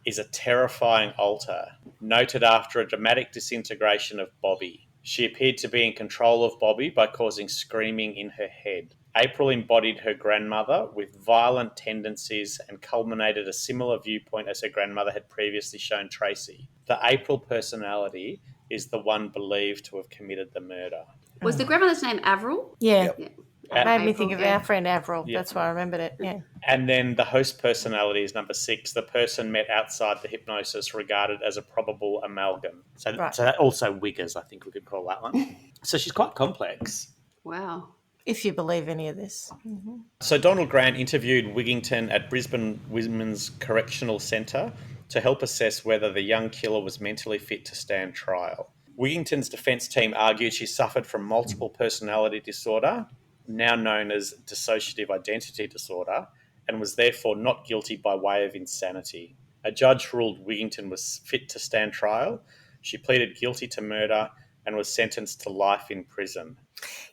is a terrifying alter, noted after a dramatic disintegration of Bobby. She appeared to be in control of Bobby by causing screaming in her head. April embodied her grandmother with violent tendencies and culminated a similar viewpoint as her grandmother had previously shown Tracy. The April personality is the one believed to have committed the murder. Was the grandmother's name Avril? Yeah. Yeah. It made me think of our friend Avril. Yep. That's why I remembered it, yeah. And then the host personality is number 6. The person met outside the hypnosis regarded as a probable amalgam. So that also Wiggers, I think we could call that one. So she's quite complex. Wow. If you believe any of this. Mm-hmm. So Donald Grant interviewed Wigginton at Brisbane Women's Correctional Centre to help assess whether the young killer was mentally fit to stand trial. Wigginton's defence team argued she suffered from multiple personality disorder, now known as dissociative identity disorder, and was therefore not guilty by way of insanity. A judge ruled Wigginton was fit to stand trial. She pleaded guilty to murder and was sentenced to life in prison.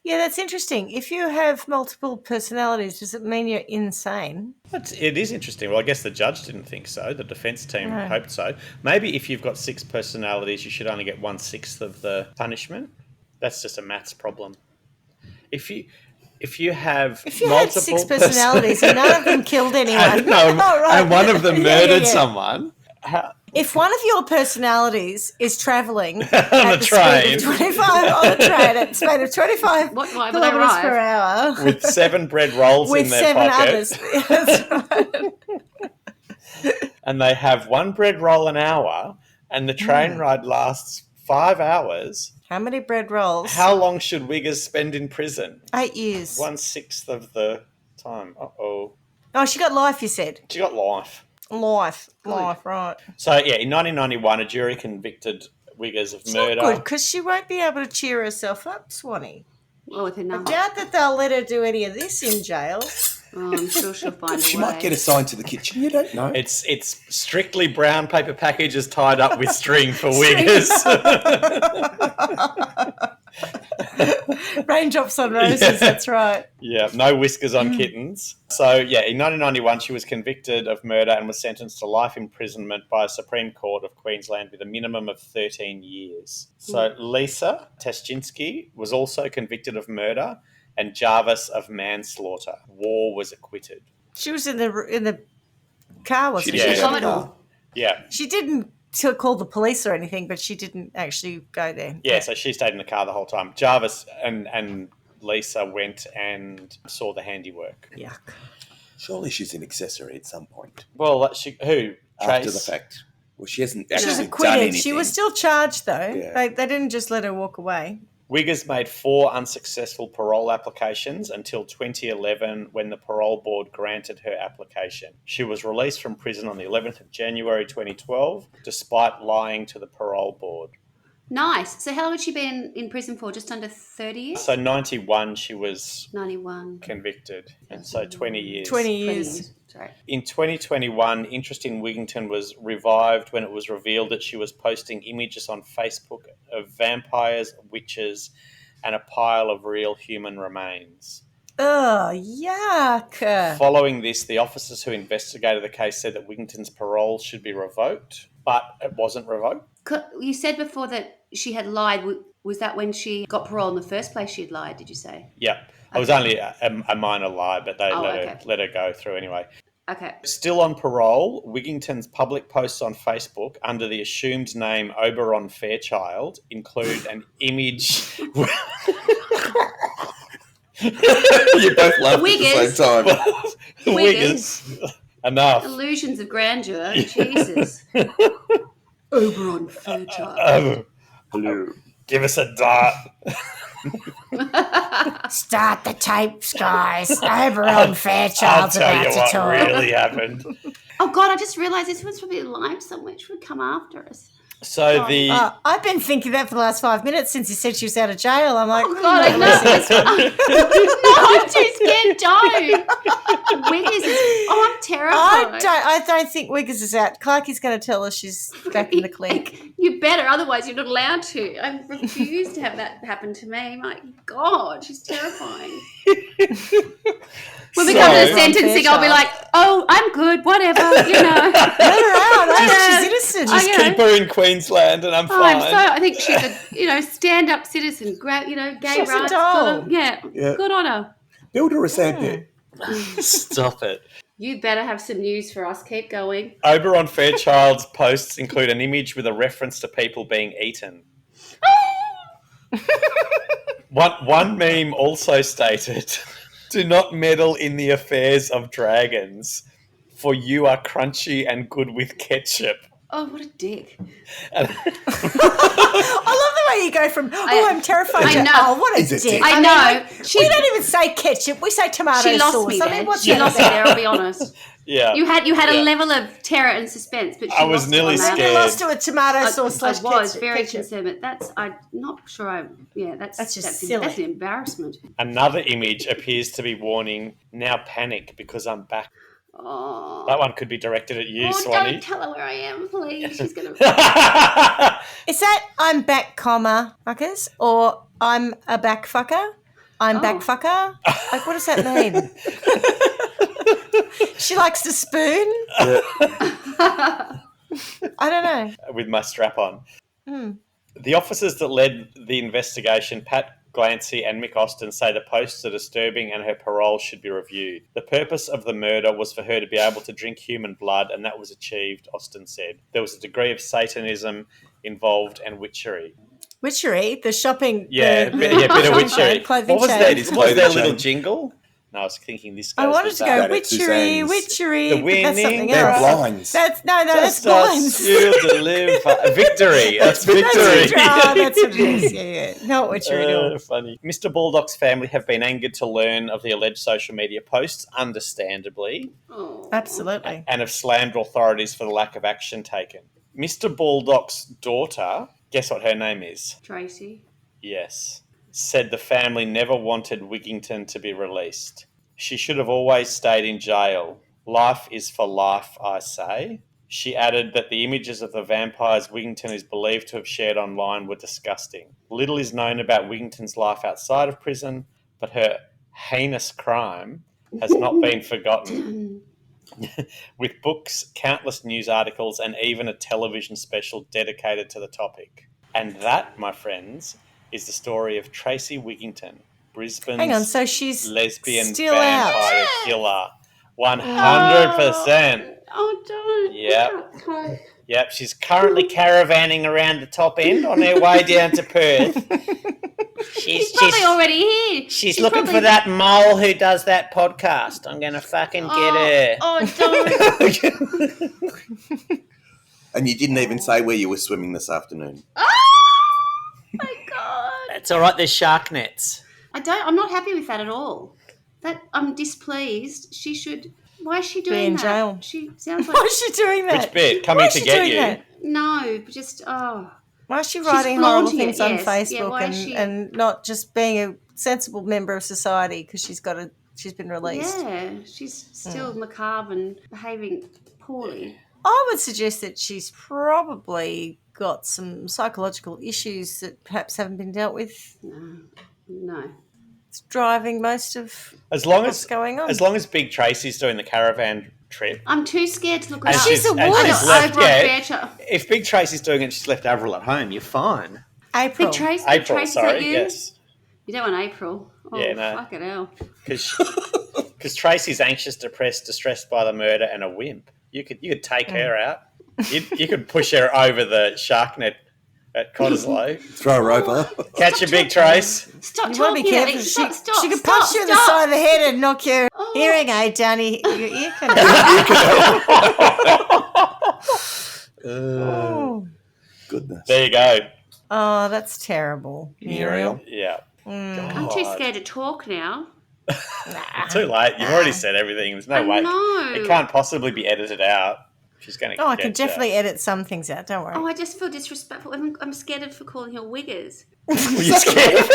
Yeah, that's interesting. If you have multiple personalities, does it mean you're insane? It is interesting. Well, I guess the judge didn't think so. The defence team hoped so. Maybe if you've got 6 personalities, you should only get 1/6 of the punishment. That's just a maths problem. If you had 6 personalities and none of them killed anyone, and one of them murdered someone. If one of your personalities is travelling on a train, 25 on a train at the speed of 25 kilometres per hour, with 7 bread rolls in their pocket, others. That's right. And they have 1 bread roll an hour, and the train ride lasts 5 hours. How many bread rolls? How long should Wiggers spend in prison? 8 years. 1/6 of the time. Uh-oh. Oh, she got life, you said? She got life. Life, right. So, yeah, in 1991, a jury convicted Wiggers of murder. Not good, because she won't be able to cheer herself up, Swanny. Well, with her number. I doubt that they'll let her do any of this in jail. Oh, I'm sure she'll find a She way. might get assigned to the kitchen. You don't know. It's strictly brown paper packages tied up with string for Wiggers. Raindrops on roses, Yeah. that's right. Yeah, no whiskers on kittens. So, yeah, in 1991, she was convicted of murder and was sentenced to life imprisonment by a Supreme Court of Queensland with a minimum of 13 years. So, Lisa Teschinsky was also convicted of murder and Jarvis of manslaughter. War was acquitted. She was in the car, wasn't she? did. The Commodore. Yeah. She didn't call the police or anything, but she didn't actually go there. Yeah, so she stayed in the car the whole time. Jarvis and Lisa went and saw the handiwork. Yuck. Surely she's an accessory at some point. Who? After Trace? the fact. Well, she hasn't She was actually done acquitted. anything. She was still charged, though. Yeah. They didn't just let her walk away. Wiggers made 4 unsuccessful parole applications until 2011 when the parole board granted her application. She was released from prison on the 11th of January 2012 despite lying to the parole board. Nice. So how long had she been in prison for? Just under 30 years? So 91 she was 91. convicted, and so 20 years. 20 20 years. years. Sorry. In 2021, interest in Wigginton was revived when it was revealed that she was posting images on Facebook of vampires, witches, and a pile of real human remains. Oh, yuck. Following this, the officers who investigated the case said that Wigginton's parole should be revoked, but it wasn't revoked. You said before that she had lied. Was that when she got parole in the first place? She had lied, did you say? Yeah, it was only a minor lie, but they let her go through anyway. Okay. Still on parole, Wigginton's public posts on Facebook under the assumed name Oberon Fairchild include an image. You both laughed at the same time. Wiggers. Enough. Illusions of grandeur. Jesus. Oberon Fairchild. Hello. Give us a dart. Start the tapes, guys. Oberon Fairchild's I'll tell about you to what talk. really happened. Oh, God, I just realised this one's probably alive somewhere. She would come after us. So I've been thinking that for the last 5 minutes since he said she was out of jail. I'm like, Oh, God, I know. No, I'm too scared. Don't. Wiggers is... Oh, I'm terrified. I don't think Wiggers is out. Clarky's going to tell us she's back in the clique. You better, otherwise you're not allowed to. I refuse to have that happen to me. My God, she's terrifying. When we come to the sentencing, I'll be like, oh, I'm good, whatever, you know. Let her out. She's innocent. just keep her in Queensland and I'm fine. I think she's a, stand-up citizen, gay She's a rights. doll. Good on her. Build her a sandpit. Stop it. You better have some news for us. Keep going. Oberon Fairchild's posts include an image with a reference to people being eaten. One meme also stated, "Do not meddle in the affairs of dragons, for you are crunchy and good with ketchup." Oh, what a dick. I love the way you go from, I'm terrified to, know. What a It's a dick. dick. I know. We don't even say ketchup. We say tomato She lost sauce. me I there. mean, what's She lost me there, I'll be honest. Yeah. You had a level of terror and suspense, but I was nearly lost scared. You lost to a tomato sauce I slash was ketchup. very ketchup. concerned, but I'm not sure That's just silly. That's an embarrassment. Another image appears to be warning, "Now panic because I'm back." Oh, That one could be directed at you, oh Swanny. don't tell her where I am, please. She's going to... Is that I'm back, fuckers? Or I'm a back fucker? I'm back fucker? Like, what does that mean? She likes to spoon? I don't know. With my strap on. The officers that led the investigation, Pat Glancy and Mick Austin, say the posts are disturbing and her parole should be reviewed. The purpose of the murder was for her to be able to drink human blood, and that was achieved, Austin said. There was a degree of Satanism involved and witchery. Witchery? The shopping... Yeah, the bit of witchery. clothing What was chain. that? His What was their clothing little chain. jingle? No, I was thinking this goes I wanted with to that. go That's witchery, Suzanne's. witchery. The but that's something winning They're else. blinds. That's Just blinds. us you deliver. Victory. That's victory. That's what it is. Yeah. Not witchery at all. Funny. Mr. Baldock's family have been angered to learn of the alleged social media posts, understandably, Oh. Absolutely. and have slammed authorities for the lack of action taken. Mr. Baldock's daughter, guess what her name is? Tracy. Yes. Said the family never wanted Wigginton to be released. She should have always stayed in jail. Life is for life, I say. She added that the images of the vampires Wigginton is believed to have shared online were disgusting. Little is known about Wigginton's life outside of prison, but her heinous crime has not been forgotten. With books, countless news articles, and even a television special dedicated to the topic. And that, my friends, is the story of Tracy Wigginton, Brisbane's Hang on, so she's lesbian still vampire out. killer. 100%. Oh, don't. Yep. Yep, she's currently caravanning around the top end on her way down to Perth. She's probably already here. She's looking for that mole who does that podcast. I'm going to fucking get her. Oh, don't. And you didn't even say where you were swimming this afternoon. Oh, my God. It's all right, there's shark nets. I'm not happy with that at all. I'm displeased. She should... Why is she doing Be in that? jail. She sounds like... Why is she doing that? Which bit? Coming to get you? That? No, just... Oh... Why is she writing horrible flaunting things it, on yes. Facebook Yeah, and not just being a sensible member of society because she's been released? Yeah, she's still macabre and behaving poorly. I would suggest that she's probably got some psychological issues that perhaps haven't been dealt with. No. It's driving most of what's going on. As long as Big Tracy's doing the caravan trip. I'm too scared to look And at her. she's a woman. If Big Tracy's doing it, she's left Avril at home. You're fine. April. Big Tracy, April, Tracy's sorry, that you? yes. You don't want April. Oh, Yeah, no. fucking hell. Because Tracy's anxious, depressed, distressed by the murder, and a wimp. You could take her out. You could push her over the shark net at Cottesloe. Throw her over. Catch a Big Trace. Stop You want to talking be about careful. it. Stop, She could punch you in the side of the head and knock your hearing aid down your ear canal. Oh. Goodness. There you go. Oh, that's terrible. Muriel. Yeah. I'm too scared to talk now. Too late. You've already said everything. There's no way. know. It can't possibly be edited out. She's going to Oh, I can definitely edit some things out. Don't worry. Oh, I just feel disrespectful. I'm scared for calling her Wiggers. You're scared of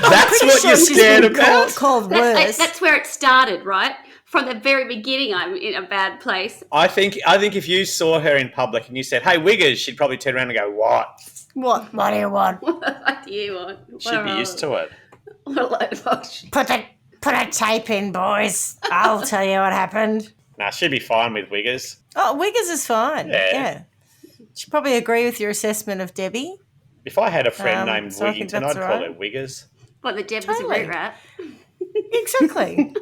That's what you're scared about? Called worse. That's where it started, right? From the very beginning, I'm in a bad place. I think if you saw her in public and you said, "Hey, Wiggers," she'd probably turn around and go, "What?" What do you want? What do you want? She'd be used to it. Put a tape in, boys. I'll tell you what happened. Nah, she'd be fine with Wiggers. Oh, Wiggers is fine. Yeah. She'd probably agree with your assessment of Debbie. If I had a friend named so I think Wigginton, that's I'd call her Wiggers. What, the Deb was a root rat? Exactly.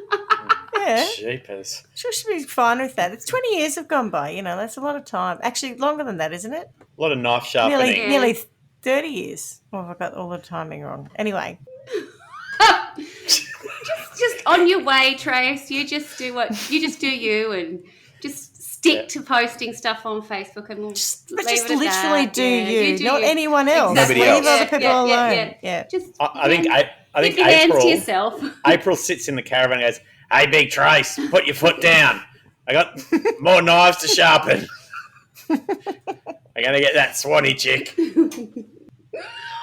Yeah. Jeepers. Sure, she'd be fine with that. It's 20 years have gone by, that's a lot of time. Actually, longer than that, isn't it? A lot of knife sharpening. Nearly 30 years. Oh, I got all the timing wrong. Anyway. just on your way, Trace. You just do you and just stick to posting stuff on Facebook and we'll just leave it at literally that. do you, do not you. anyone else. Exactly. Nobody Leave else. other people alone. Yeah. Just I think keep your hands to yourself. April sits in the caravan and goes, "Hey, Big Trace, put your foot down. I got more knives to sharpen. I'm going to get that Swanny chick."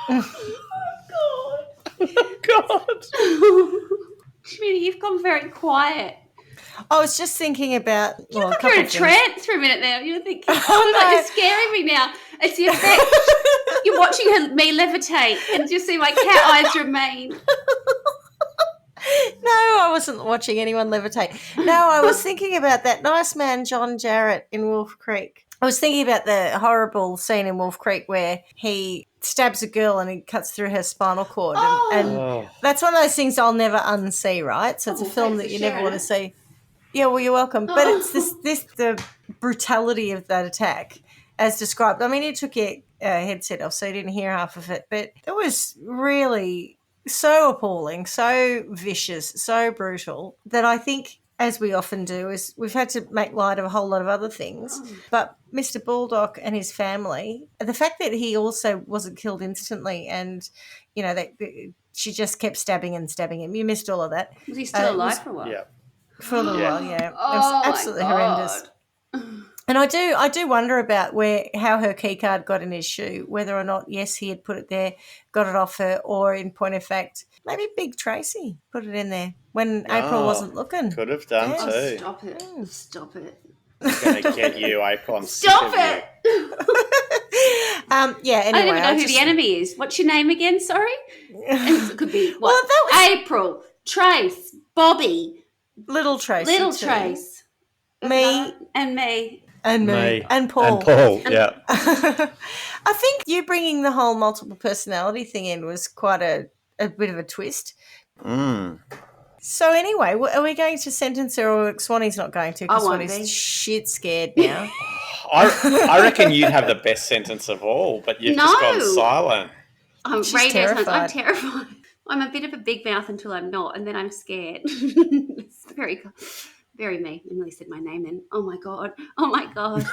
Oh, God. Schmitty, you've gone very quiet. I was just thinking about... You're like you're in a trance for a minute now. You're thinking, you're scaring me now. It's the effect. You're watching me levitate and just see my cat eyes remain. No, I wasn't watching anyone levitate. No, I was thinking about that nice man, John Jarrett, in Wolf Creek. I was thinking about the horrible scene in Wolf Creek where he stabs a girl and he cuts through her spinal cord. And that's one of those things I'll never unsee, right? So it's a film that you never want to see. Yeah, well, you're welcome. But it's the brutality of that attack as described. I mean, he took your headset off, so you didn't hear half of it. But it was really so appalling, so vicious, so brutal that I think, as we often do, is we've had to make light of a whole lot of other things. But Mr. Baldock and his family, the fact that he also wasn't killed instantly and, that she just kept stabbing and stabbing him. You missed all of that. Was he still alive for a while? Yeah. For a little while, yeah. It Oh, was absolutely horrendous. And I do wonder about how her key card got in his shoe, whether or not, yes, he had put it there, got it off her, or in point of fact, maybe Big Tracy put it in there when April wasn't looking. Could have done Yeah. too. Stop it. Stop it. I'm going to get you, April. I'm Stop sick of it. Yeah, anyway. I don't even know who the enemy is. What's your name again? Sorry? And it could be what? Well, that was April, Trace, Bobby, Little Tracy. Little too. Trace. Me. And me. And me. And Paul. And Paul, yeah. I think you bringing the whole multiple personality thing in was quite a bit of a twist. Mm. So anyway, are we going to sentence her, or Swanny's not going to because I won't Swanny's be. shit scared now? I reckon you'd have the best sentence of all, but you've just gone silent. I'm She's terrified. I'm terrified. I'm a bit of a big mouth until I'm not, and then I'm scared. It's very, very me. I nearly said my name then. Oh my God. Oh my God.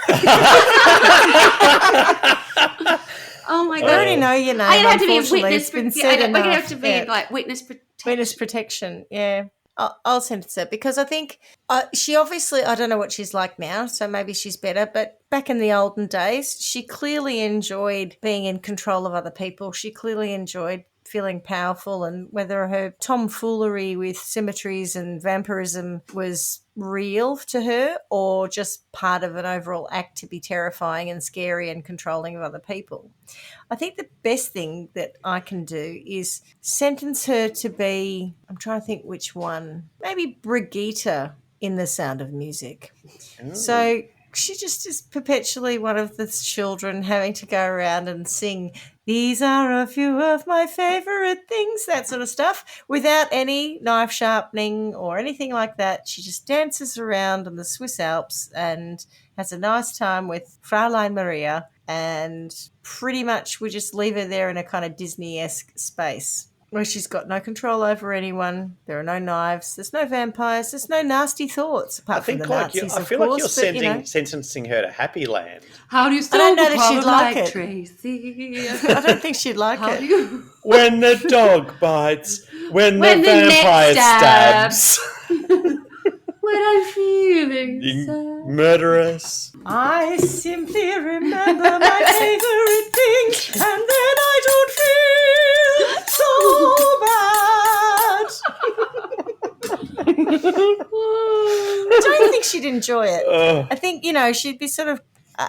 Oh my God. I already know your name. I'm going to have to be a unfortunately. witness. It's been We're said going to enough. have to be Yeah. like witness protection. Witness protection, yeah. I'll sentence her because I think she obviously, I don't know what she's like now, so maybe she's better, but back in the olden days, she clearly enjoyed being in control of other people. She clearly enjoyed feeling powerful, and whether her tomfoolery with symmetries and vampirism was real to her or just part of an overall act to be terrifying and scary and controlling of other people. I think the best thing that I can do is sentence her to be, I'm trying to think which one, maybe Brigitte in The Sound of Music. Ooh. So she just is perpetually one of the children having to go around and sing, "These are a few of my favourite things," that sort of stuff, without any knife sharpening or anything like that. She just dances around in the Swiss Alps and has a nice time with Fraulein Maria, and pretty much we just leave her there in a kind of Disney-esque space where she's got no control over anyone. There are no knives. There's no vampires. There's no nasty thoughts apart from the Nazis, I feel of like you're course. But, sentencing her to Happy Land. How do you I don't know that she'd like it. Tracy? I don't think she'd like How it. do you... When the dog bites, when the When the neck vampire stabs. When I'm feeling You sad. murderous. I simply remember my favourite thing, and then I don't feel so bad. I don't think she'd enjoy it. I think, she'd be sort of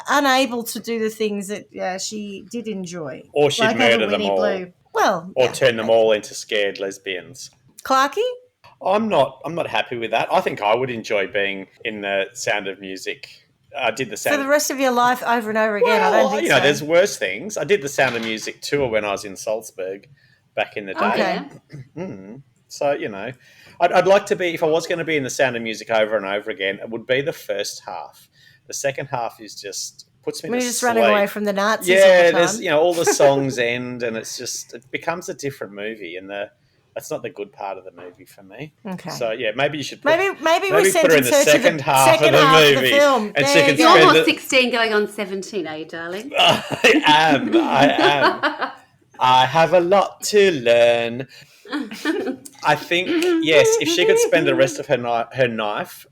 unable to do the things that she did enjoy. Or she'd like have a murder them Winnie all. Blue. Well, Or turn them all into scared lesbians. Clarky? I'm not happy with that. I think I would enjoy being in The Sound of Music. I did the Sound For the rest of your life over and over again, Well, I don't think so. there's worse things. I did the Sound of Music tour when I was in Salzburg back in the day. Okay. So, I'd like to be, if I was going to be in the Sound of Music over and over again, it would be the first half. The second half is just puts me We're to just sleep. running away from the Nazis all Yeah, the time. there's all the songs end, and it becomes a different movie, and that's not the good part of the movie for me. Okay. So yeah, maybe you should Maybe we put her in sentence the her to second half of the movie, film. and There she you can go. You're spend almost it. 16 going on 17, are you, darling? I am. I have a lot to learn. I think yes, if she could spend the rest of her life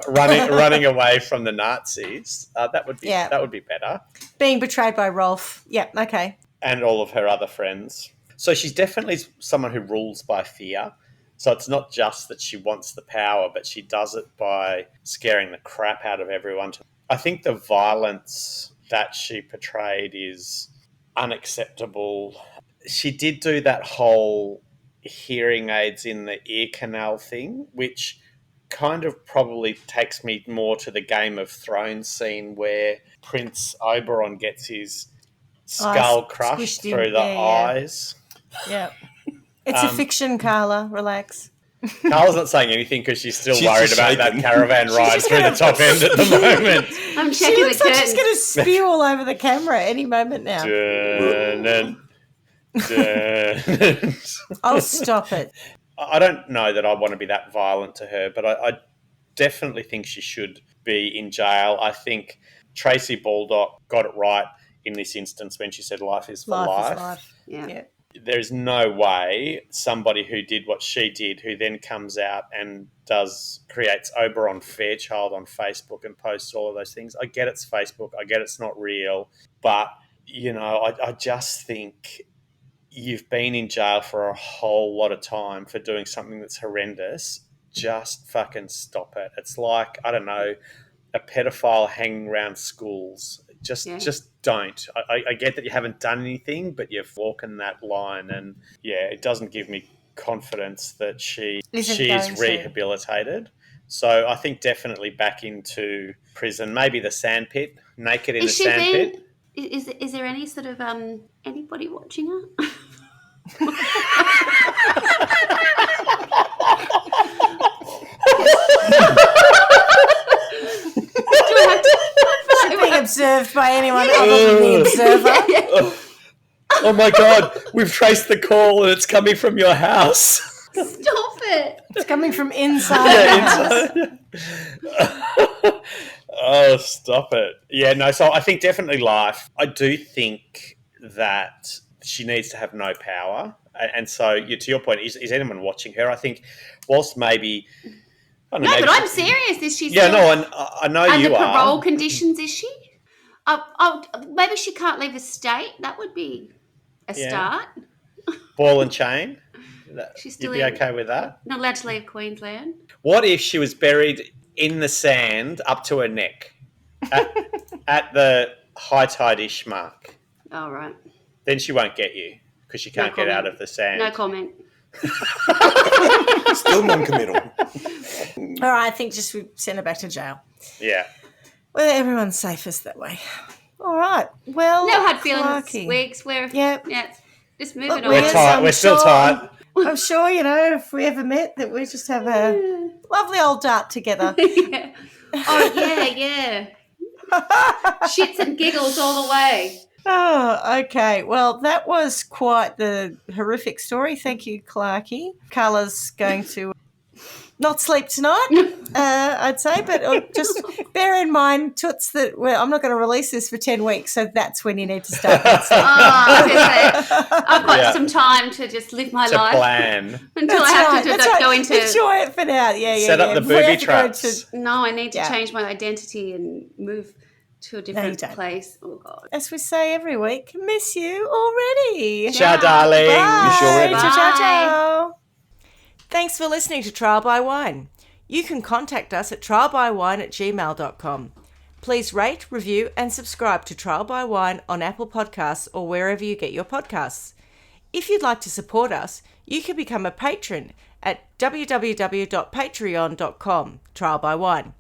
running away from the Nazis, that would be better. Being betrayed by Rolf. Yeah, okay. And all of her other friends. So she's definitely someone who rules by fear. So it's not just that she wants the power, but she does it by scaring the crap out of everyone. I think the violence that she portrayed is unacceptable. She did do that whole hearing aids in the ear canal thing, which kind of probably takes me more to the Game of Thrones scene where Prince Oberyn gets his skull crushed through the eyes. Yeah. It's a fiction, Carla. Relax. Carla's not saying anything because she's still worried about that shaking. caravan ride just through the gonna- top end at the moment. I'm She checking the looks like she's curtains. going to spew all over the camera any moment now. I'll stop it. I don't know that I want to be that violent to her, but I definitely think she should be in jail. I think Tracy Baldock got it right in this instance when she said life is for life. Yeah. there's no way somebody who did what she did, who then comes out and creates Oberon Fairchild on Facebook and posts all of those things. I get it's Facebook. I get it's not real. But, I just think you've been in jail for a whole lot of time for doing something that's horrendous. Just fucking stop it. It's like, I don't know, a pedophile hanging around schools. Just don't. I get that you haven't done anything, but you're walking that line, and it doesn't give me confidence that she is rehabilitated. So I think definitely back into prison, maybe the sandpit, naked in the sandpit. Is there any sort of anybody watching her? Being observed by anyone other than the observer. Oh my God, we've traced the call and it's coming from your house. Stop it. It's coming from inside the house. Oh, stop it. Yeah, no, so I think definitely life. I do think that she needs to have no power. And so, to your point, is anyone watching her? I think whilst maybe... No, but I'm serious. Is she? Yeah, no, I know you are. Under parole conditions, is she? Maybe she can't leave the state. That would be a start. Ball and chain. She's still You'd be okay with that? Not allowed to leave Queensland. What if she was buried in the sand up to her neck at the high tide-ish mark? Oh, right. Then she won't get you because she can't get out of the sand. No comment. Still non-committal. All right, I think just we send her back to jail. Yeah. Well, everyone's safest that way. All right. Well, no hard feelings, Clarky. Wigs. Just moving on. We're tight. We're still tight. I'm sure, if we ever met, that we just have a lovely old dart together. Yeah. Oh, yeah. Shits and giggles all the way. Oh, okay. Well, that was quite the horrific story. Thank you, Clarky. Carla's going to not sleep tonight, I'd say, but just bear in mind, Toots, that I'm not going to release this for 10 weeks, so that's when you need to start. I've got some time to just live my life. Plan. Until I have to go into... Enjoy it for now. Yeah. Set up the booby traps. No, I need to change my identity and move to a different place. Oh, God. As we say every week, miss you already. Ciao, darling. Bye. Miss you already. Ciao. Thanks for listening to Trial by Wine. You can contact us at trialbywine@gmail.com. Please rate, review and subscribe to Trial by Wine on Apple Podcasts or wherever you get your podcasts. If you'd like to support us, you can become a patron at www.patreon.com, Trial by Wine,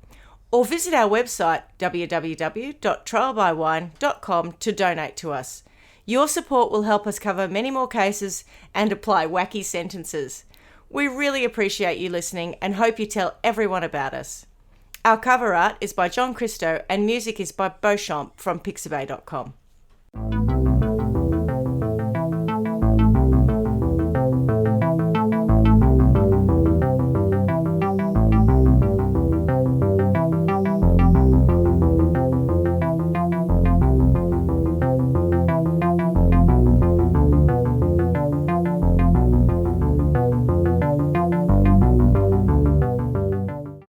or visit our website www.trialbywine.com to donate to us. Your support will help us cover many more cases and apply wacky sentences. We really appreciate you listening and hope you tell everyone about us. Our cover art is by John Christo and music is by Beauchamp from pixabay.com.